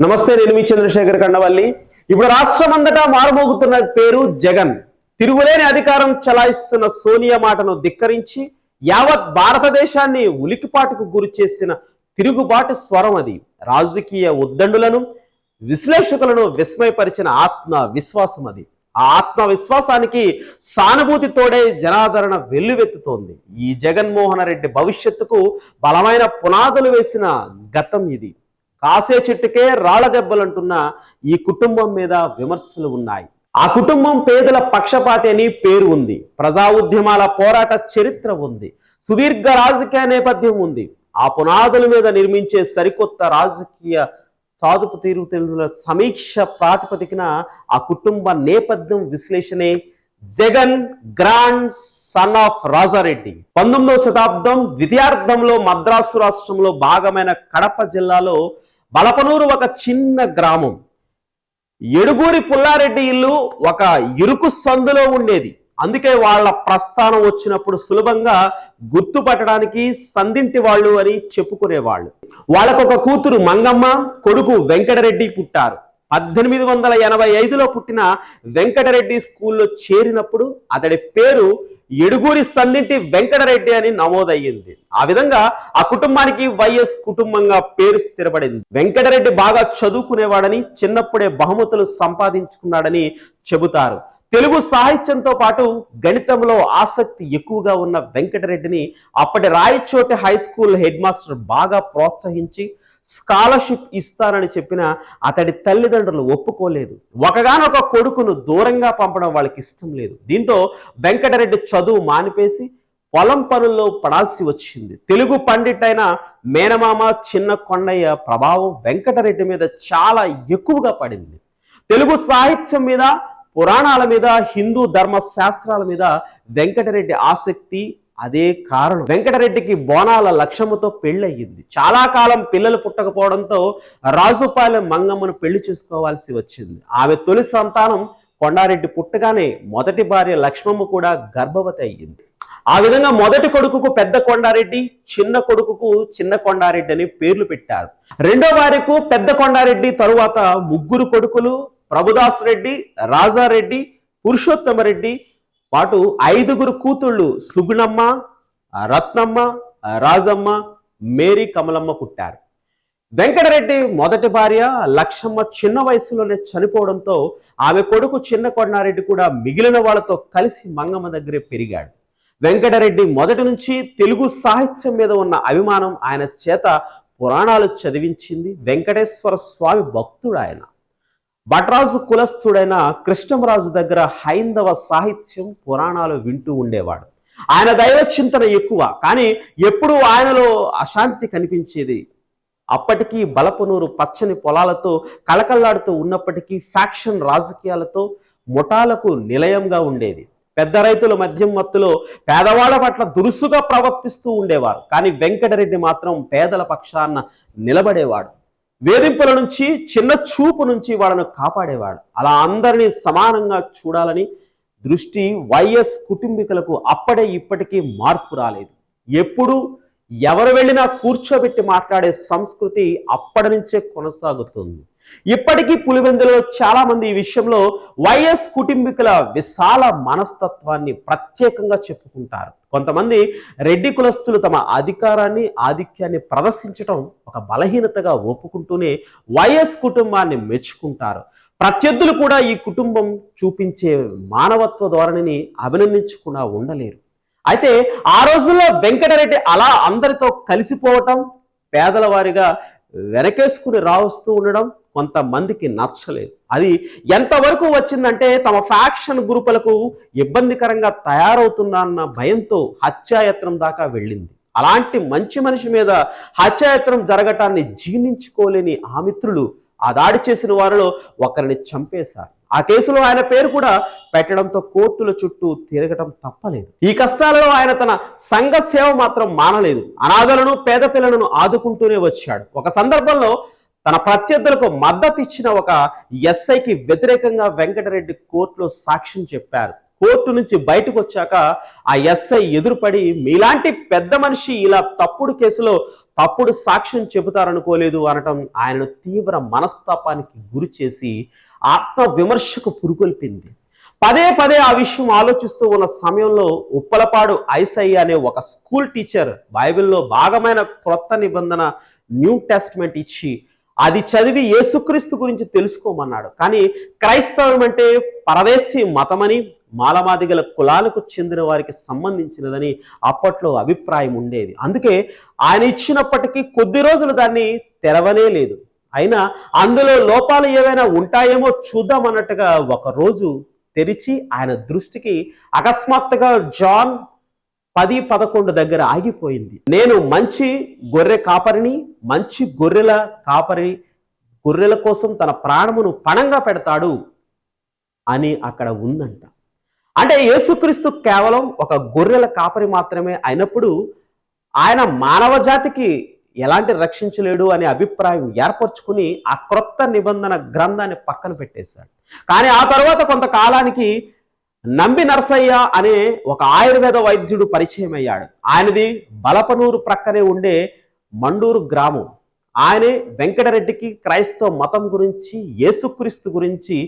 నమస్తే, నేను మీ చంద్రశేఖర్ కండవల్లి. ఇప్పుడు రాష్ట్రమంతటా మారుమోగుతున్న పేరు జగన్. తిరుగులేని అధికారం చలాయిస్తున్న సోనియా మాటను ధిక్కరించి యావత్ భారతదేశాన్ని ఉలికిపాటుకు గురి చేసిన తిరుగుబాటు స్వరం అది. రాజకీయ ఉద్దండులను, విశ్లేషకులను విస్మయపరిచిన ఆత్మ విశ్వాసం అది. ఆ ఆత్మవిశ్వాసానికి సానుభూతితోడే జనాదరణ వెల్లువెత్తుతోంది. ఈ జగన్మోహన్ రెడ్డి భవిష్యత్తుకు బలమైన పునాదులు వేసిన గతం ఇది. కాసే చెట్టుకే రాళ్ల దెబ్బలంటున్న ఈ కుటుంబం మీద విమర్శలు ఉన్నాయి. ఆ కుటుంబం పేదల పక్షపాతి అని పేరు ఉంది. ప్రజా ఉద్యమాల పోరాట చరిత్ర ఉంది. సుదీర్ఘ రాజకీయ నేపథ్యం ఉంది. ఆ పునాదుల మీద నిర్మించే సరికొత్త రాజకీయ సాధుపు తీరుతెన్నుల సమీక్ష ప్రాతిపదికన ఆ కుటుంబ నేపథ్యం విశ్లేషణే Jagan grandson of Raja Reddy. 19వ శతాబ్దం ద్వితీయార్థంలో మద్రాసు రాష్ట్రంలో భాగమైన కడప జిల్లాలో బలపనూరు ఒక చిన్న గ్రామం. ఎడుగూరి పుల్లారెడ్డి ఇల్లు ఒక ఇరుకు సందులో ఉండేది. అందుకే వాళ్ళ ప్రస్థానం వచ్చినప్పుడు సులభంగా గుర్తుపట్టడానికి సందింటి వాళ్ళు అని చెప్పుకునేవాళ్ళు. వాళ్ళకొక కూతురు మంగమ్మ, కొడుకు వెంకటరెడ్డి పుట్టారు. 1885లో పుట్టిన వెంకటరెడ్డి స్కూల్లో చేరినప్పుడు అతడి పేరు ఎడుగూరి సందింటి వెంకటరెడ్డి అని నమోదయ్యింది. ఆ విధంగా ఆ కుటుంబానికి వైఎస్ కుటుంబంగా పేరు స్థిరపడింది. వెంకటరెడ్డి బాగా చదువుకునేవాడని, చిన్నప్పుడే బహుమతులు సంపాదించుకున్నాడని చెబుతారు. తెలుగు సాహిత్యంతో పాటు గణితంలో ఆసక్తి ఎక్కువగా ఉన్న వెంకటరెడ్డిని అప్పటి Rayachoti high school head master బాగా ప్రోత్సహించి స్కాలర్షిప్ ఇస్తానని చెప్పిన అతడి తల్లిదండ్రులు ఒప్పుకోలేదు. ఒకగానొక కొడుకును దూరంగా పంపడం వాళ్ళకి ఇష్టం లేదు. దీంతో వెంకటరెడ్డి చదువు మానిపేసి పొలం పనుల్లో పడాల్సి వచ్చింది. తెలుగు పండిట్ అయిన మేనమామ చిన్న కొండయ్య ప్రభావం వెంకటరెడ్డి మీద చాలా ఎక్కువగా పడింది. తెలుగు సాహిత్యం మీద, పురాణాల మీద, హిందూ ధర్మ శాస్త్రాల మీద వెంకటరెడ్డి ఆసక్తి అదే కారణం. వెంకటరెడ్డికి బోనాల లక్ష్యముతో పెళ్ళయింది. చాలా కాలం పిల్లలు పుట్టకపోవడంతో రాజుపాలెం మంగమ్మను పెళ్లి చేసుకోవాల్సి వచ్చింది. ఆమె తొలి సంతానం కొండారెడ్డి పుట్టగానే మొదటి భార్య లక్ష్మమ్మ కూడా గర్భవతి అయ్యింది. ఆ విధంగా మొదటి కొడుకుకు పెద్ద కొండారెడ్డి, చిన్న కొడుకుకు చిన్న కొండారెడ్డి అని పేర్లు పెట్టారు. రెండో భార్యకు పెద్ద కొండారెడ్డి తరువాత ముగ్గురు కొడుకులు ప్రభుదాస్ రెడ్డి, రాజారెడ్డి, పురుషోత్తమరెడ్డి పాటు 5గురు కూతుళ్ళు సుగుణమ్మ, రత్నమ్మ, రాజమ్మ, మేరీ, కమలమ్మ పుట్టారు. వెంకటరెడ్డి మొదటి భార్య లక్ష్మమ్మ చిన్న వయసులోనే చనిపోవడంతో ఆమె కొడుకు చిన్న కొండారెడ్డి కూడా మిగిలిన వాళ్ళతో కలిసి మంగమ్మ దగ్గరే పెరిగాడు. వెంకటరెడ్డి మొదటి నుంచి తెలుగు సాహిత్యం మీద ఉన్న అభిమానం ఆయన చేత పురాణాలు చదివించింది. వెంకటేశ్వర స్వామి భక్తుడు ఆయన. భట్రాజు కులస్థుడైన కృష్ణమరాజు దగ్గర హైందవ సాహిత్యం, పురాణాలు వింటూ ఉండేవాడు. ఆయన దైవ చింతన ఎక్కువ, కానీ ఎప్పుడూ ఆయనలో అశాంతి కనిపించేది. అప్పటికీ బలపనూరు పచ్చని పొలాలతో కళకళ్లాడుతూ ఉన్నప్పటికీ ఫ్యాక్షన్ రాజకీయాలతో ముఠాలకు నిలయంగా ఉండేది. పెద్ద రైతుల మద్యం మత్తులో పేదవాళ్ల పట్ల దురుసుగా ప్రవర్తిస్తూ ఉండేవారు. కానీ వెంకటరెడ్డి మాత్రం పేదల పక్షాన నిలబడేవాడు. వేధింపుల నుంచి, చిన్న చూపు నుంచి వాళ్ళను కాపాడేవాడు. అలా అందరినీ సమానంగా చూడాలని దృష్టి వైఎస్ కుటుంబీకులకు అప్పుడే ఇప్పటికీ మార్పు రాలేదు. ఎప్పుడు ఎవరు వెళ్ళినా కూర్చోబెట్టి మాట్లాడే సంస్కృతి అప్పటి నుంచే కొనసాగుతుంది. ఇప్పటికీ పులివెందులో చాలా మంది ఈ విషయంలో వైఎస్ కుటుంబీకుల విశాల మనస్తత్వాన్ని ప్రత్యేకంగా చెప్పుకుంటారు. కొంతమంది రెడ్డి కులస్తులు తమ అధికారాన్ని, ఆధిక్యాన్ని ప్రదర్శించడం ఒక బలహీనతగా ఒప్పుకుంటూనే వైఎస్ కుటుంబాన్ని మెచ్చుకుంటారు. ప్రత్యర్థులు కూడా ఈ కుటుంబం చూపించే మానవత్వ ధోరణిని అభినందించకుండా ఉండలేరు. అయితే ఆ రోజుల్లో వెంకటరెడ్డి అలా అందరితో కలిసిపోవటం, పేదల వారిగా వెనకేసుకుని రావస్తూ ఉండడం కొంతమందికి నచ్చలేదు. అది ఎంతవరకు వచ్చిందంటే తమ ఫ్యాక్షన్ గ్రూపులకు ఇబ్బందికరంగా తయారవుతుందన్న భయంతో హత్యాయత్నం దాకా వెళ్ళింది. అలాంటి మంచి మనిషి మీద హత్యాయత్నం జరగటాన్ని జీర్ణించుకోలేని ఆ మిత్రులు ఆ దాడి చేసిన వారిలో ఒకరిని చంపేశారు. ఆ కేసులో ఆయన పేరు కూడా పెట్టడంతో కోర్టుల చుట్టూ తిరగటం తప్పలేదు. ఈ కష్టాలలో ఆయన తన సంఘ సేవ మాత్రం మానలేదు. అనాథలను, పేద పిల్లలను ఆదుకుంటూనే వచ్చాడు. ఒక సందర్భంలో తన ప్రత్యర్థులకు మద్దతు ఇచ్చిన ఒక ఎస్ఐకి వ్యతిరేకంగా వెంకటరెడ్డి కోర్టులో సాక్ష్యం చెప్పారు. కోర్టు నుంచి బయటకు వచ్చాక ఆ ఎస్ఐ ఎదురుపడి, మీలాంటి పెద్ద మనిషి ఇలా తప్పుడు కేసులో తప్పుడు సాక్ష్యం చెబుతారనుకోలేదు అనటం ఆయనను తీవ్ర మనస్తాపానికి గురి చేసి ఆత్మ విమర్శకు పురుగొల్పింది. పదే పదే ఆ విషయం ఆలోచిస్తూ ఉన్న సమయంలో ఉప్పలపాడు ఐసయ్య అనే ఒక స్కూల్ టీచర్ బైబిల్లో భాగమైన క్రొత్త నిబంధన న్యూ టెస్ట్మెంట్ ఇచ్చి అది చదివి యేసుక్రీస్తు గురించి తెలుసుకోమన్నాడు. కానీ క్రైస్తవం అంటే పరదేశీ మతమని, మాలమాదిగల కులాలకు చెందిన వారికి సంబంధించినదని అప్పట్లో అభిప్రాయం ఉండేది. అందుకే ఆయన ఇచ్చినప్పటికీ కొద్ది రోజులు దాన్ని తెరవనే లేదు. అయినా అందులో లోపాలు ఏవైనా ఉంటాయేమో చూద్దామన్నట్టుగా ఒకరోజు తెరిచి ఆయన దృష్టికి అకస్మాత్తుగా జాన్ 10:11 దగ్గర ఆగిపోయింది. నేను మంచి గొర్రె కాపరిని, మంచి గొర్రెల కాపరి గొర్రెల కోసం తన ప్రాణమును పణంగా పెడతాడు అని అక్కడ ఉందంట. అంటే యేసుక్రీస్తు కేవలం ఒక గొర్రెల కాపరి మాత్రమే అయినప్పుడు ఆయన మానవ జాతికి ఎలాంటి రక్షించలేడు అనే అభిప్రాయం ఏర్పరచుకుని ఆ క్రొత్త నిబంధన గ్రంథాన్ని పక్కన పెట్టేశాడు. కానీ ఆ తర్వాత కొంతకాలానికి నంబి నరసయ్య అనే ఒక ఆయుర్వేద వైద్యుడు పరిచయం అయ్యాడు. ఆయనది బలపనూరు ప్రక్కనే ఉండే మండూరు గ్రామం. ఆయనే వెంకటరెడ్డికి క్రైస్తవ మతం గురించి, యేసుక్రీస్తు గురించి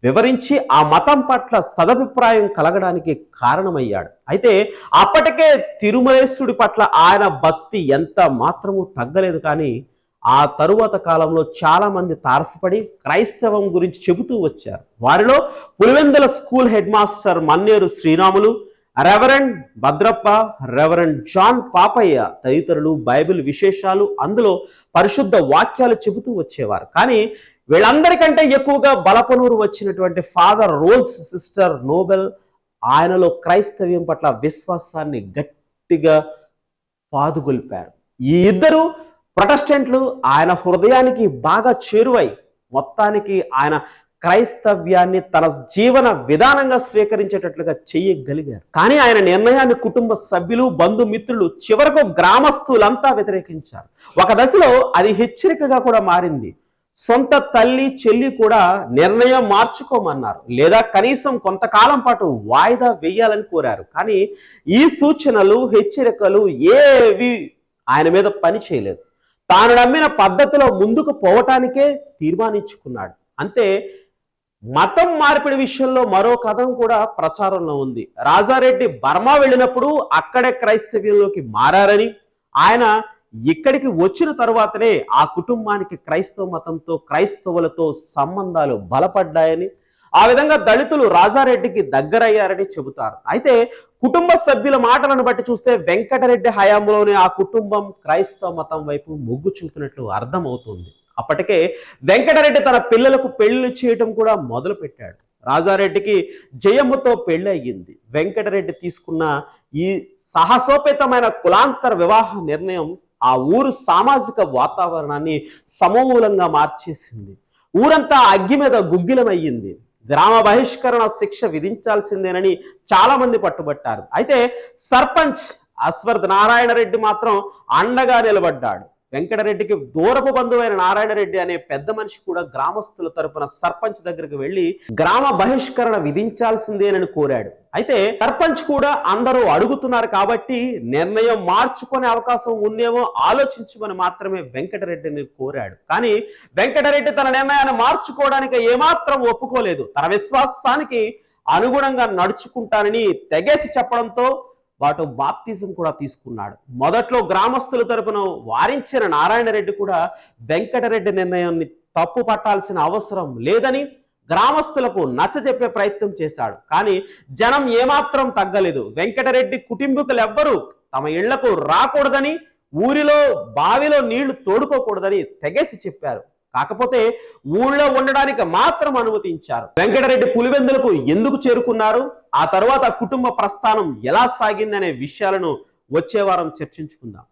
వివరించి ఆ మతం పట్ల సదభిప్రాయం కలగడానికి కారణమయ్యాడు. అయితే అప్పటికే తిరుమలేశుడి పట్ల ఆయన భక్తి ఎంత మాత్రము తగ్గలేదు. కానీ ఆ తరువాత కాలంలో చాలా మంది తారసపడి క్రైస్తవం గురించి చెబుతూ వచ్చారు. వారిలో Pulivendula school head master Manneru Sriramulu, reverend Bhadrappa, reverend John Papayya తదితరులు బైబిల్ విశేషాలు, అందులో పరిశుద్ధ వాక్యాలు చెబుతూ వచ్చేవారు. కానీ వీళ్ళందరికంటే ఎక్కువగా బలపనూరు వచ్చినటువంటి ఫాదర్ రోల్స్ సిస్టర్ నోబెల్ ఆయనలో క్రైస్తవ్యం పట్ల విశ్వాసాన్ని గట్టిగా పాదుగొల్పారు. ఈ ఇద్దరు ప్రొటెస్టెంట్లు ఆయన హృదయానికి బాగా చేరువై మొత్తానికి ఆయన క్రైస్తవ్యాన్ని తన జీవన విధానంగా స్వీకరించేటట్లుగా చేయగలిగారు. కానీ ఆయన నిర్ణయాన్ని కుటుంబ సభ్యులు, బంధుమిత్రులు, చివరకు గ్రామస్తులంతా వ్యతిరేకించారు. ఒక దశలో అది హెచ్చరికగా కూడా మారింది. సొంత తల్లి, చెల్లి కూడా నిర్ణయం మార్చుకోమన్నారు, లేదా కనీసం కొంతకాలం పాటు వాయిదా వేయాలని కోరారు. కానీ ఈ సూచనలు, హెచ్చరికలు ఏవి ఆయన మీద పని చేయలేదు. తాను నమ్మిన పద్ధతిలో ముందుకు పోవటానికే తీర్మానించుకున్నాడు. అంతే. మతం మార్పిడి విషయంలో మరో కథం కూడా ప్రచారంలో ఉంది. రాజారెడ్డి బర్మా వెళ్ళినప్పుడు అక్కడే క్రైస్తవ్యంలోకి మారారని, ఆయన ఇక్కడికి వచ్చిన తరువాతనే ఆ కుటుంబానికి క్రైస్తవ మతంతో, క్రైస్తవులతో సంబంధాలు బలపడ్డాయని, ఆ విధంగా దళితులు రాజారెడ్డికి దగ్గరయ్యారని చెబుతారు. అయితే కుటుంబ సభ్యుల మాటలను బట్టి చూస్తే వెంకటరెడ్డి హయాంలోనే ఆ కుటుంబం క్రైస్తవ మతం వైపు మొగ్గు చూపినట్లు అర్థమవుతుంది. అప్పటికే వెంకటరెడ్డి తన పిల్లలకు పెళ్లి చేయటం కూడా మొదలు పెట్టాడు. రాజారెడ్డికి జయమ్మతో పెళ్లి అయ్యింది. వెంకటరెడ్డి తీసుకున్న ఈ సాహసోపేతమైన కులాంతర వివాహ నిర్ణయం ఆ ఊరు సామాజిక వాతావరణాన్ని సమూలంగా మార్చేసింది. ఊరంతా అగ్గి మీద గుగ్గిలమయ్యింది. గ్రామ బహిష్కరణ శిక్ష విధించాల్సిందేనని చాలా మంది పట్టుబట్టారు. అయితే సర్పంచ్ అశ్వర్ధ్ నారాయణ రెడ్డి మాత్రం అండగా నిలబడ్డాడు. వెంకటరెడ్డికి దూరపు బంధువైన నారాయణరెడ్డి అనే పెద్ద మనిషి కూడా గ్రామస్తుల తరపున సర్పంచ్ దగ్గరికి వెళ్లి గ్రామ బహిష్కరణ విధించాల్సిందేనని కోరాడు. అయితే సర్పంచ్ కూడా అందరూ అడుగుతున్నారు కాబట్టి నిర్ణయం మార్చుకునే అవకాశం ఉందేమో ఆలోచించమని మాత్రమే వెంకటరెడ్డిని కోరాడు. కానీ వెంకటరెడ్డి తన నిర్ణయాన్ని మార్చుకోవడానికి ఏమాత్రం ఒప్పుకోలేదు. తన విశ్వాసానికి అనుగుణంగా నడుచుకుంటానని తెగేసి చెప్పడంతో వాటి బాప్తిజం కూడా తీసుకున్నాడు. మొదట్లో గ్రామస్తుల తరపున వారించిన నారాయణరెడ్డి కూడా వెంకటరెడ్డి నిర్ణయాన్ని తప్పు పట్టాల్సిన అవసరం లేదని గ్రామస్తులకు నచ్చజెప్పే ప్రయత్నం చేశాడు. కానీ జనం ఏమాత్రం తగ్గలేదు. వెంకటరెడ్డి కుటుంబీకులు ఎవ్వరూ తమ ఇళ్లకు రాకూడదని, ఊరిలో బావిలో నీళ్లు తోడుకోకూడదని తెగేసి చెప్పారు. కాకపోతే ఊళ్ళో ఉండడానికి మాత్రం అనుమతించారు. వెంకటరెడ్డి పులివెందులకు ఎందుకు చేరుకున్నారు, ఆ తర్వాత కుటుంబ ప్రస్థానం ఎలా సాగిందనే విషయాలను వచ్చే వారం చర్చించుకుందాం.